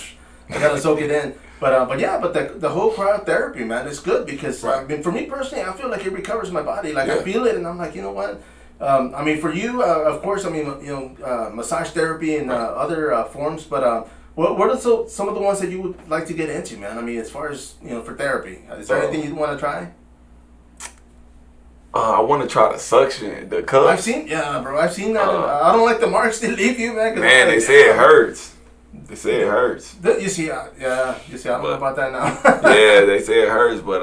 I gotta soak it in. But the whole cryotherapy, man, is good because I mean, for me personally, I feel like it recovers my body. Like I feel it, and I'm like, you know what? I mean, for you, of course, I mean, massage therapy and other forms. But what are some of the ones that you would like to get into, man? I mean, as far as for therapy, is there anything you'd want to try? I want to try the suction, the cups. I've seen that. I don't like the marks they leave you, man. Man, they say it hurts. They say it hurts. You see, I don't know about that now. Yeah, they say it hurts, but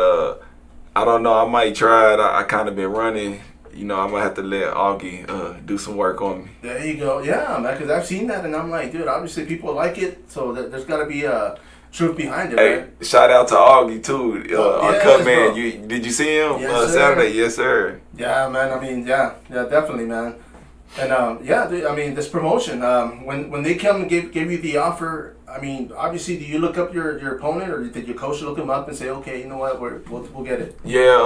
I don't know. I might try it. I kind of been running. I'm gonna have to let Augie do some work on me. There you go. Yeah, man, because I've seen that, and I'm like, dude, obviously people like it, so there's got to be truth behind it, hey, right? Shout out to Augie too, our cut man. Bro. Did you see him Saturday? Yes, sir. Yeah, man. I mean, yeah, definitely, man. And dude, I mean, this promotion. When they come and gave you the offer, I mean, obviously, do you look up your opponent, or did your coach look him up and say, okay, you know what, we'll get it? Yeah,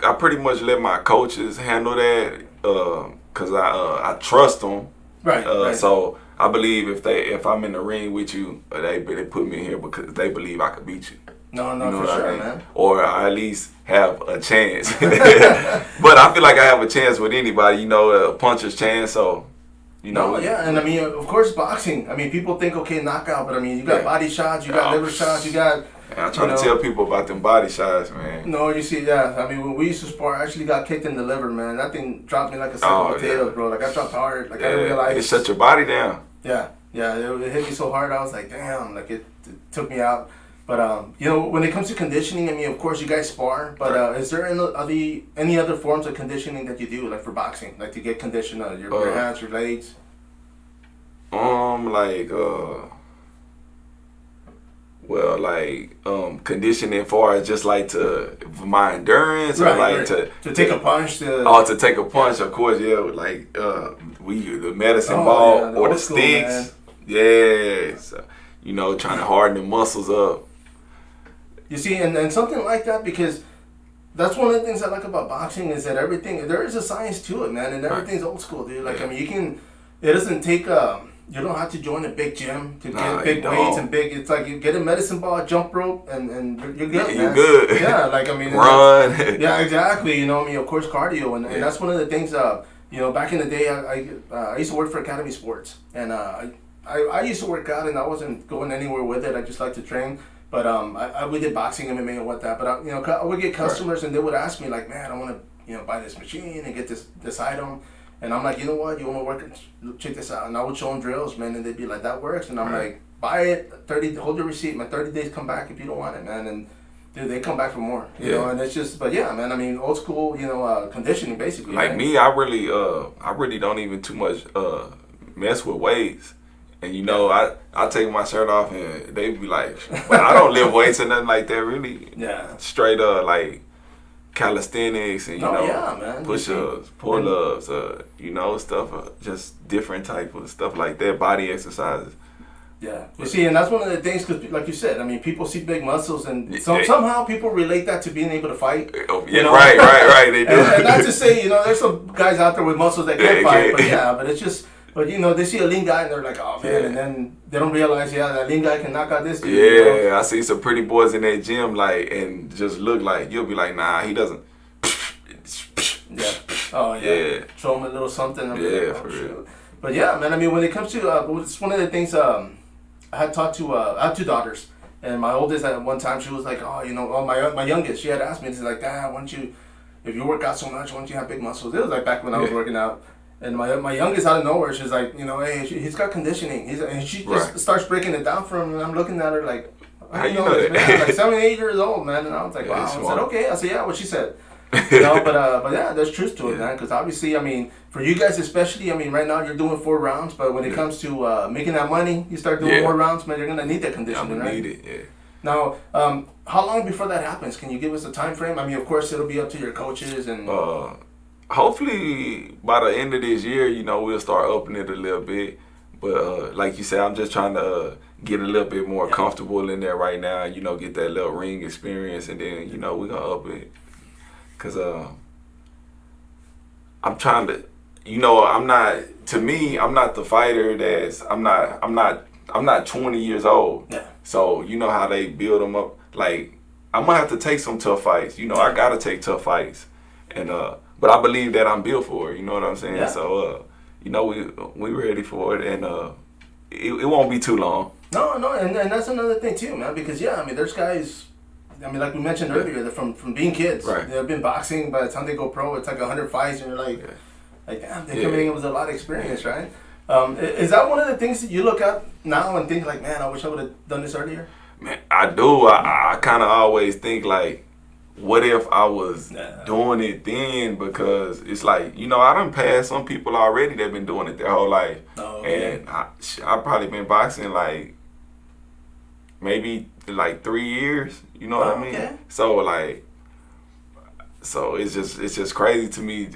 I pretty much let my coaches handle that because I trust them. Right. So I believe if I'm in the ring with you, they put me in here because they believe I could beat you. No, for sure, man. Or I at least have a chance. But I feel like I have a chance with anybody, a puncher's chance. So, yeah, and I mean, of course, boxing. I mean, people think, okay, knockout, but I mean, you got body shots, you got liver shots, you got. I try to tell people about them body shots, man. No, you see, yeah. I mean, when we used to spar, I actually got kicked in the liver, man. That thing dropped me like a sack of potatoes, bro. Like I dropped hard. Like I didn't realize. It shut your body down. Yeah. It hit me so hard. I was like, damn. Like it took me out. But when it comes to conditioning, I mean, of course, you guys spar. But is there any other forms of conditioning that you do, like for boxing, like to get conditioned, your hands, your legs? Conditioning far as just like for my endurance or to take a punch. To take a punch, of course, yeah. Like the medicine ball or the sticks, man. Yeah. So, trying to harden the muscles up. You see, and something like that, because that's one of the things I like about boxing is that there is a science to it, man, and everything's old school, dude. Like, I mean, it doesn't take, you don't have to join a big gym to get big weights and big, it's like you get a medicine ball, jump rope, and you're good, man. You're good. Yeah, like, I mean. Run. Yeah, exactly, I mean, of course, cardio, and that's one of the things, back in the day, I used to work for Academy Sports, and I used to work out, and I wasn't going anywhere with it, I just like to train. But we did boxing, MMA, and what that. But I would get customers, and they would ask me like, "Man, I want to buy this machine and get this item." And I'm like, you know what? You want to work? Check this out. And I would show them drills, man, and they'd be like, "That works." And I'm like, "Buy it. Hold your receipt. My 30 days come back if you don't want it, man." And dude, they come back for more. You know, and it's just, but yeah, man. I mean, old school, conditioning basically. Like me, I really don't even too much mess with weights. And I take my shirt off and they be like, but I don't lift weights or nothing like that really. Yeah. Straight up like calisthenics and man. push-ups, pull-ups, stuff, just different type of stuff like that, body exercises. Yeah. You see, and that's one of the things, because like you said, I mean, people see big muscles and somehow people relate that to being able to fight. Yeah, right, they do. And not to say, there's some guys out there with muscles that can't fight, but it's just... But they see a lean guy and they're like, oh man, and then they don't realize, that lean guy can knock out this dude. Yeah, I see some pretty boys in that gym, and just look like, you'll be like, nah, he doesn't. Yeah. Oh yeah. Show him a little something. For real. But yeah, man. I mean, when it comes to, it's one of the things. I have two daughters, and my oldest at one time she was like, my youngest, she had asked me, she's like, Dad, why don't you, if you work out so much, why don't you have big muscles? It was like back when I was working out. And my youngest out of nowhere, she's like, hey, he's got conditioning. And she just starts breaking it down for him, and I'm looking at her like, how you know this, man? Like 7, 8 years old, man. And I was like, wow. I said, okay. I said, yeah, what she said. But yeah, there's truth to it, man. Because obviously, I mean, for you guys especially, I mean, right now you're doing 4 rounds, but when it comes to making that money, you start doing more rounds, man. You're gonna need that conditioning, right? Need it, yeah. Now, how long before that happens? Can you give us a time frame? I mean, of course, it'll be up to your coaches and. Hopefully by the end of this year, we'll start upping it a little bit. But like you said, I'm just trying to get a little bit more comfortable in there right now. Get that little ring experience, and then we're gonna up it. Cause I'm trying to, I'm not. To me, I'm not the fighter that's. I'm not 20 years old. Yeah. So you know how they build them up. Like I'm gonna have to take some tough fights. I gotta take tough fights, and but I believe that I'm built for it. You know what I'm saying? Yeah. So we ready for it, and it won't be too long. No, and that's another thing too, man. Because I mean, there's guys. I mean, like we mentioned earlier, they're from being kids. Right. They've been boxing. By the time they go pro, it's like 100 fights, and you're like damn, they're coming in with a lot of experience, right? Is that one of the things that you look at now and think like, man, I wish I would have done this earlier? Man, I do. I kind of always think like, what if I was doing it then? Because it's like, I done passed some people already that been doing it their whole life. Oh, okay. And I've probably been boxing like maybe like 3 years. You know what I mean? Okay. So it's just crazy to me.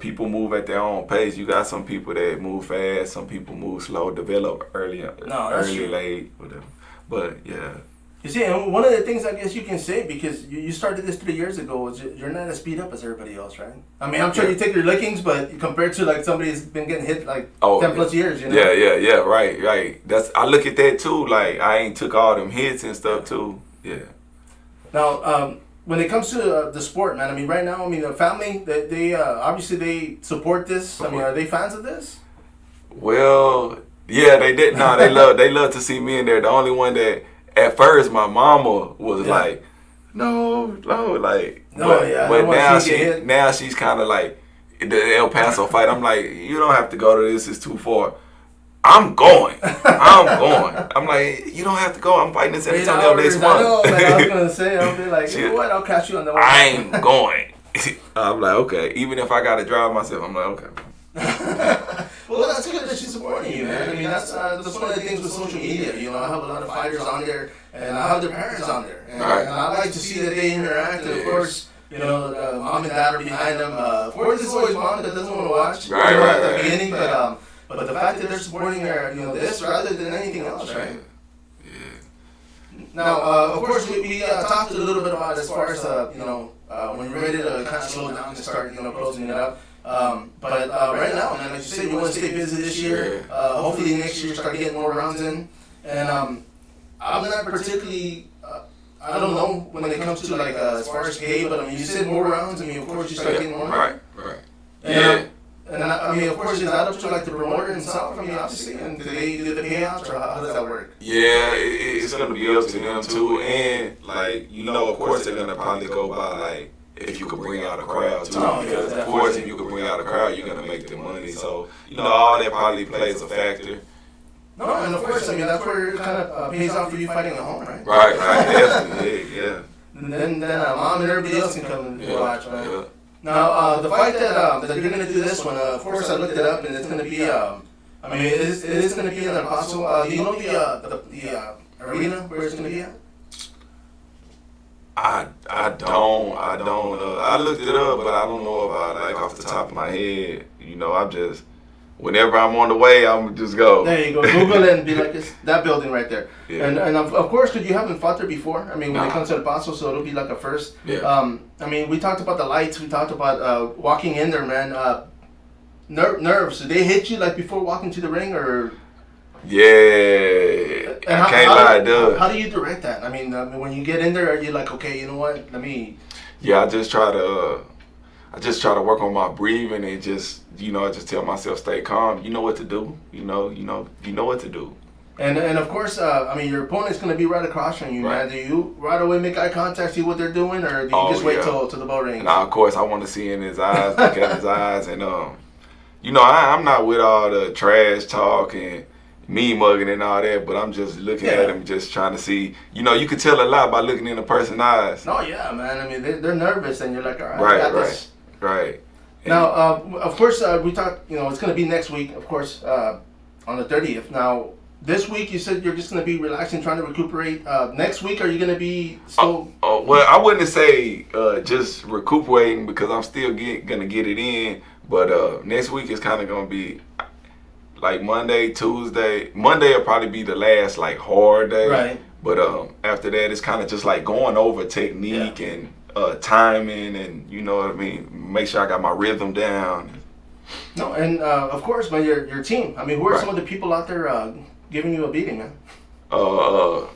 People move at their own pace. You got some people that move fast, some people move slow, develop early, late, whatever. But yeah. You see, and one of the things I guess you can say, because you started this 3 years ago, is you're not as speed up as everybody else, right? I mean, I'm sure you take your lickings, but compared to like somebody who's been getting hit like 10 plus years, Yeah, right. I look at that too. Like I ain't took all them hits and stuff too. Yeah. Now, when it comes to the sport, man, I mean, right now, I mean, the family, they obviously they support this. I mean, are they fans of this? Well, yeah, they did. No, they love to see me in there. The only one that. At first, my mama was like, no, like, but now she's kind of like the El Paso fight. I'm like, you don't have to go to this; it's too far. I'm going. I'm like, you don't have to go. I'm fighting this Antonio next month. I know, like I was gonna say, I'll be like, you know what? I'll catch you on the way. I ain't going. I'm like, okay. Even if I gotta drive myself, I'm like, okay. Well, that's good that she's supporting you, man. I mean, that's one of the things with social media. I have a lot of fighters on there, and I have their parents on there, and I like to see that they interact. And of course, mom and dad are behind them. Of course, there's always mom that doesn't want to watch at the beginning, but the fact that they're supporting their, this rather than anything else, right? Now, of course, we talked a little bit about as far as when you're ready to kind of slow down and start closing it up. But right now, man, like you said, you want to stay busy this year. Hopefully next year start getting more rounds in. And I'm not particularly, I don't know when it comes to like as far as pay, but I mean, you said more rounds. I mean, of course you start getting more. Right. And I mean, of course, is that up to like the promoter himself? I mean, obviously, and do they do the payouts, or how does that work? Yeah, it's gonna be up to them too, and like of course they're gonna probably go by like if you could bring out a crowd too, because of course if you could bring out a crowd, you're gonna make the money. So all that probably plays a factor. No, and of course, I mean that's where it kind of pays off for you fighting at home, right? Right, definitely, yeah. And then mom and everybody else can come and watch, right? Yeah. Now, the fight that you're going to do this one, of course I looked it up, and it's going to be, I mean, it is going to be in El Paso. Do you know the arena where it's going to be at? I don't. I looked it up, but I don't know about like off the top of my head. I'm just, whenever I'm on the way, I'm just go. There you go. Google it and be like, it's that building right there. Yeah. And of course, because you haven't fought there before. I mean, when it comes to El Paso, so it'll be like a first. Yeah. I mean, we talked about the lights. We talked about walking in there, man. Nerves. Did they hit you like before walking to the ring, or? Yeah. I can't lie, it does. How do you direct that? I mean, when you get in there, are you like, okay, you know what? Let me. Yeah, I just try to work on my breathing and just, I just tell myself stay calm. You know what to do. You know what to do. And of course, I mean, your opponent's gonna be right across from you, man. Do you right away make eye contact, see what they're doing, or do you just wait till the bell rings? Nah, of course, I want to see in his eyes, look at his eyes, and I'm not with all the trash talk and mean mugging and all that, but I'm just looking Yeah. at them, just trying to see. You can tell a lot by looking in a person's eyes. No, yeah, man. I mean, they're nervous, and you're like, all right, Right, I got right, this. right. Now, of course, we talked. It's going to be next week, of course, on the 30th. Now, this week you said you're just going to be relaxing, trying to recuperate. Next week, are you going to be still? Well, I wouldn't say just recuperating because I'm still gonna get it in. But next week is kind of gonna be like Monday, Tuesday. Monday will probably be the last like hard day. Right. But after that, it's kind of just like going over technique and timing, and you know what I mean. Make sure I got my rhythm down. No, and of course, man, your team. I mean, who are some of the people out there giving you a beating, man?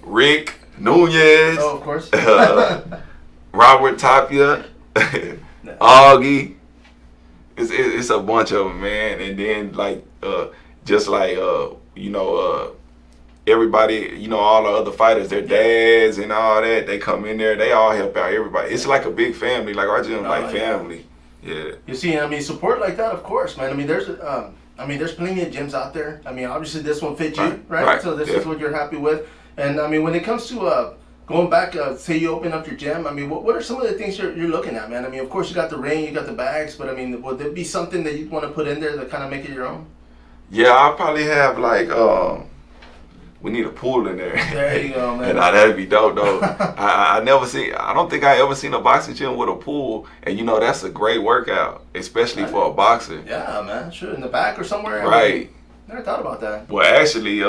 Rick Nunez. Oh, of course. Robert Tapia, Augie. It's a bunch of them, man. And then like everybody, all the other fighters, their dads and all that, they come in there. They all help out everybody. It's like a big family. Like our gym, like family. Yeah. You see, I mean, support like that, of course, man. I mean, there's plenty of gyms out there. I mean, obviously this one fits you, right? So this is what you're happy with. And I mean, when it comes to going back, say you open up your gym, I mean, what are some of the things you're looking at, man? I mean, of course you got the ring, you got the bags, but I mean, would there be something that you'd want to put in there to kind of make it your own? Yeah, I'll probably have like we need a pool in there. There you go, man. And that'd be dope, though. I don't think I ever seen a boxing gym with a pool, and that's a great workout, especially for a boxer. Yeah, man. Sure, in the back or somewhere. Right. I mean, never thought about that. Well, actually,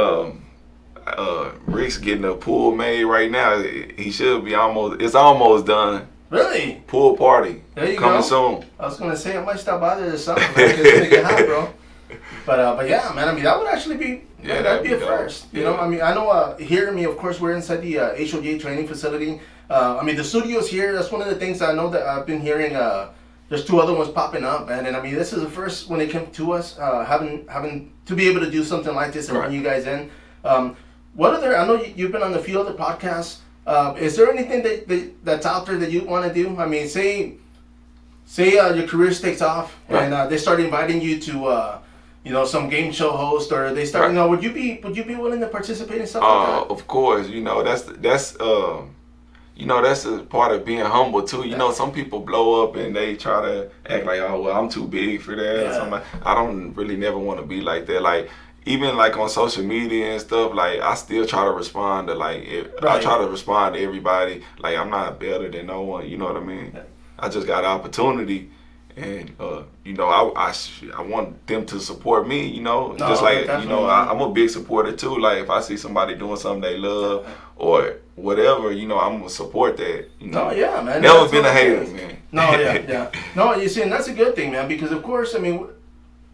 Rick's getting a pool made right now. He should be it's almost done. Really? Pool party. There you coming go. soon. I was gonna say I might stop by there this summer, man, 'cause it's gonna get hot, bro. But yeah, man. I mean, that would actually be that'd be a first. You know, I mean, I know here. I mean, of course, we're inside the HOJ training facility. I mean, the studio's here. That's one of the things I know that I've been hearing. There's 2 other ones popping up, man. And I mean, this is the first when it came to us having to be able to do something like this and bring you guys in. What other? I know you've been on a few other podcasts. Is there anything that's out there that you want to do? I mean, say your career takes off and they start inviting you to some game show host, or they start would you be willing to participate in stuff like that? Of course, that's a part of being humble too. Some people blow up and they try to act like, oh well, I'm too big for that or something. I don't really never want to be like that. Like even like on social media and stuff, like I still try to respond to I try to respond to everybody. Like I'm not better than no one. You know what I mean? Yeah. I just got an opportunity, and I want them to support me. I'm a big supporter too. Like if I see somebody doing something they love or whatever, I'm gonna support that. No, yeah, man. Never been a hater, man. No, yeah. No, you see, and that's a good thing, man, because of course, I mean,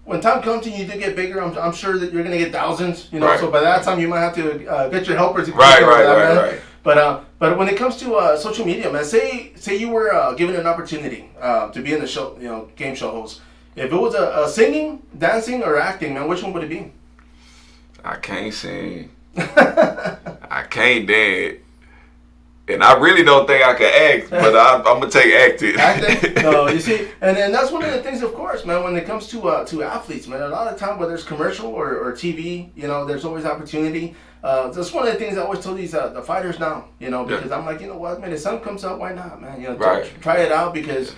when time comes and you do get bigger, I'm sure that you're gonna get thousands, So by that time, you might have to get your helpers. Right. But when it comes to social media, man, say you were given an opportunity to be in the show, game show host. If it was a singing, dancing, or acting, man, which one would it be? I can't sing. I can't dance. And I really don't think I can act, but I'm gonna take acting. Acting? No, you see, and that's one of the things, of course, man. When it comes to athletes, man, a lot of time whether it's commercial or TV, there's always opportunity. That's one of the things I always tell these the fighters now, because I'm like, what, man, if something comes up, why not, man? Try it out because.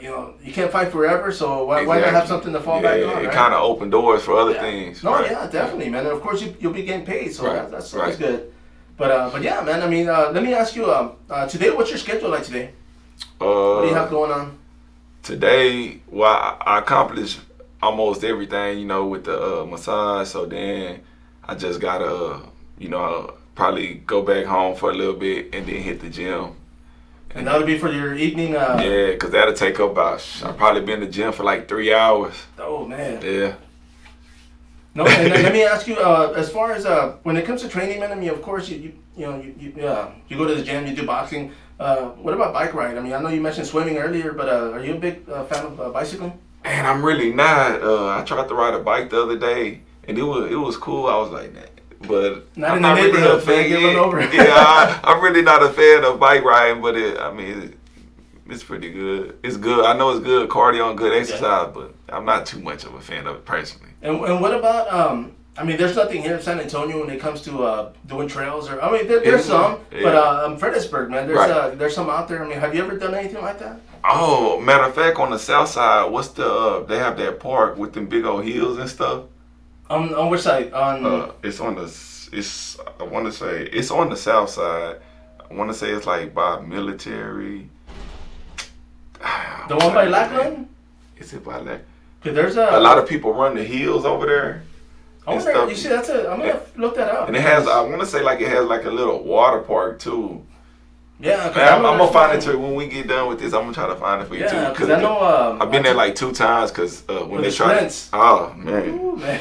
You can't fight forever, so why not have something to fall back on? It kind of opened doors for other things. No, yeah, definitely, man. And of course, you'll be getting paid, so that's always good. But yeah, man. I mean, let me ask you. Today, what's your schedule like today? What do you have going on? Today, I accomplished almost everything, with the massage. So then, I just gotta, probably go back home for a little bit and then hit the gym. And that'll be for your evening? Yeah, because that'll take up I'll probably be in the gym for like 3 hours. Oh, man. Yeah. No, and let me ask you, as far as when it comes to training, man, I mean, of course, you go to the gym, you do boxing. What about bike ride? I mean, I know you mentioned swimming earlier, but are you a big fan of bicycling? Man, I'm really not. I tried to ride a bike the other day, and it was cool. I was like, nah. But I'm not really a fan. I'm really not a fan of bike riding, but it's pretty good. It's good. I know it's good cardio and good exercise, but I'm not too much of a fan of it personally. And what about I mean, there's nothing here in San Antonio when it comes to doing trails, or I mean, there's some, but Fredericksburg, man, there's some out there. I mean, have you ever done anything like that? Oh, matter of fact, on the south side, what's the they have that park with them big old hills and stuff. On which side? It's on the I want to say it's on the south side. I want to say it's like by military. The one by Lackland? Is it by Lackland? Cause there's a lot of people run the hills over there. You see, I'm gonna look that up. And it has, I want to say, like it has like a little water park too. Yeah, I'm gonna find it to you when we get done with this. I'm gonna try to find it for you too. Yeah, because I know I've been there like 2 times. Cause when they try, oh man, ooh, man.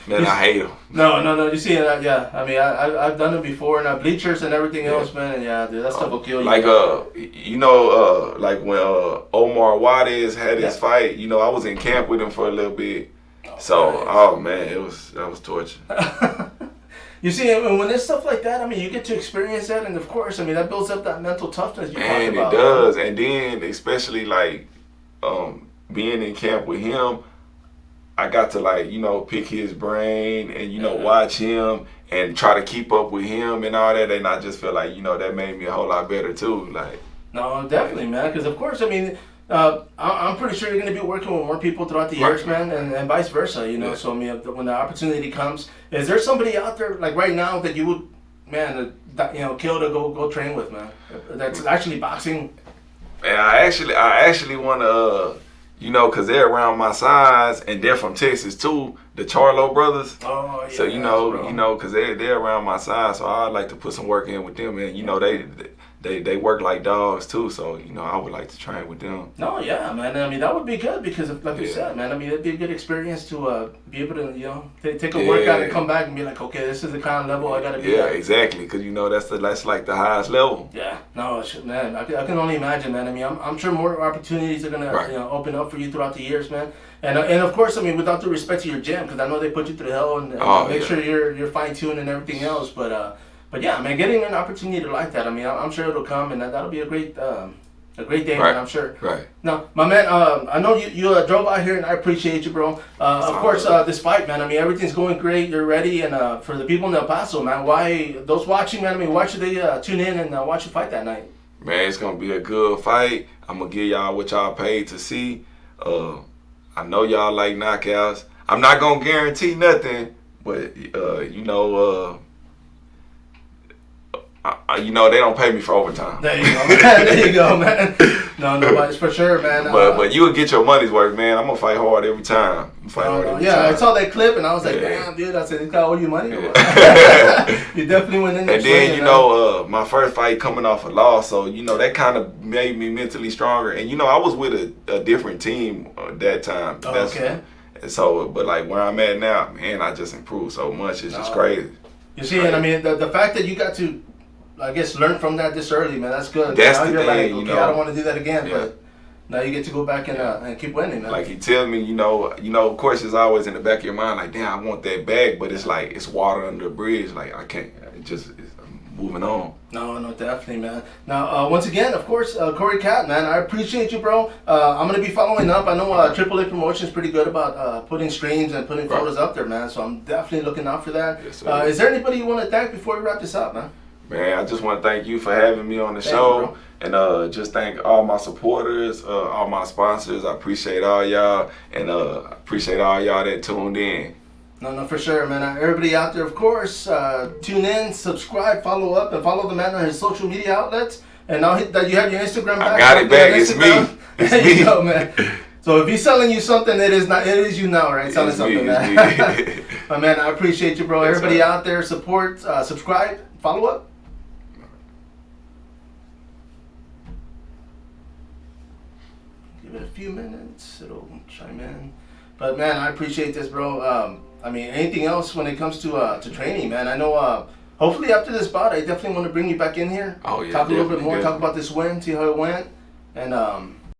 man, I hate them. No. You see, yeah. I mean, I've done it before, and bleachers and everything else, man. And yeah, dude, that stuff will kill you. Like like when Omar Juarez had his fight. You know, I was in camp with him for a little bit. Oh man, that was torture. You see, when there's stuff like that, I mean, you get to experience that, and of course, I mean, that builds up that mental toughness you talked about. And it does, and then especially like being in camp with him, I got to like pick his brain and watch him and try to keep up with him and all that, and I just feel like that made me a whole lot better too. Like, no, definitely, man, because of course, I mean. I'm pretty sure you're going to be working with more people throughout the years, man, and vice versa, Yeah. So, I mean, when the opportunity comes, is there somebody out there, like right now, that you would, man, kill to go train with, man? That's actually boxing? And I actually want to, because they're around my size, and they're from Texas too, the Charlo brothers. Oh, yeah. So, because they're around my size, so I'd like to put some work in with them, and, they work like dogs too, so I would like to train with them. No, yeah, man. I mean, that would be good because, like you said, man. I mean, it'd be a good experience to be able to, take a workout and come back and be like, okay, this is the kind of level I gotta be. Yeah, at. exactly. Because that's like the highest level. Yeah, no, man. I can only imagine, man. I mean, I'm sure more opportunities are gonna open up for you throughout the years, man. And of course, I mean, without the respect to your gym, because I know they put you through hell and make sure you're fine tuned and everything else, But yeah, man, getting an opportunity like that, I mean, I'm sure it'll come, and that'll be a great day, man, I'm sure. Right. Now, my man, I know you drove out here, and I appreciate you, bro. Of course, this fight, man, I mean, everything's going great. You're ready, and for the people in El Paso, man, those watching, man, I mean, why should they tune in and watch you fight that night? Man, it's going to be a good fight. I'm going to give y'all what y'all paid to see. I know y'all like knockouts. I'm not going to guarantee nothing, but, they don't pay me for overtime. There you go, man. There you go, man. No, it's for sure, man. But you will get your money's worth, man. I'm gonna fight hard every time. I saw that clip and I was like, damn, dude. I said, this guy owe you money. Yeah. You definitely went in there. And then my first fight coming off a loss, so that kind of made me mentally stronger. And I was with a different team at that time. Okay. So, but like where I'm at now, man, I just improved so much. It's just crazy. You see, and I mean, the fact that you got to, I guess, learn from that this early, man. That's good. That's now the you're thing, like, okay, I don't want to do that again, but now you get to go back and keep winning, man. Like you tell me, of course, it's always in the back of your mind, like, damn, I want that bag, but it's like it's water under the bridge. Like I can't. I'm moving on. No, definitely, man. Now, once again, of course, Corey Caad, man, I appreciate you, bro. I'm gonna be following up. I know AAA Promotion is pretty good about putting streams and putting photos up there, man. So I'm definitely looking out for that. Yes, sir. Is there anybody you want to thank before we wrap this up, man? Man, I just want to thank you for having me on the show. And just thank all my supporters, all my sponsors. I appreciate all y'all. And appreciate all y'all that tuned in. No, for sure, man. Everybody out there, of course, tune in, subscribe, follow up, and follow the man on his social media outlets. And now that you have your Instagram back. I got it back. It's me. There you go, man. So if he's selling you something, it is you now, right? Selling something, man. But man, I appreciate you, bro. Everybody out there, support, subscribe, follow up. Give it a few minutes, it'll chime in. But man, I appreciate this, bro. I mean, anything else when it comes to training, man? I know. Hopefully after this bout, I definitely want to bring you back in here. Oh yeah. Talk a little bit more. Talk about this win. See how it went. And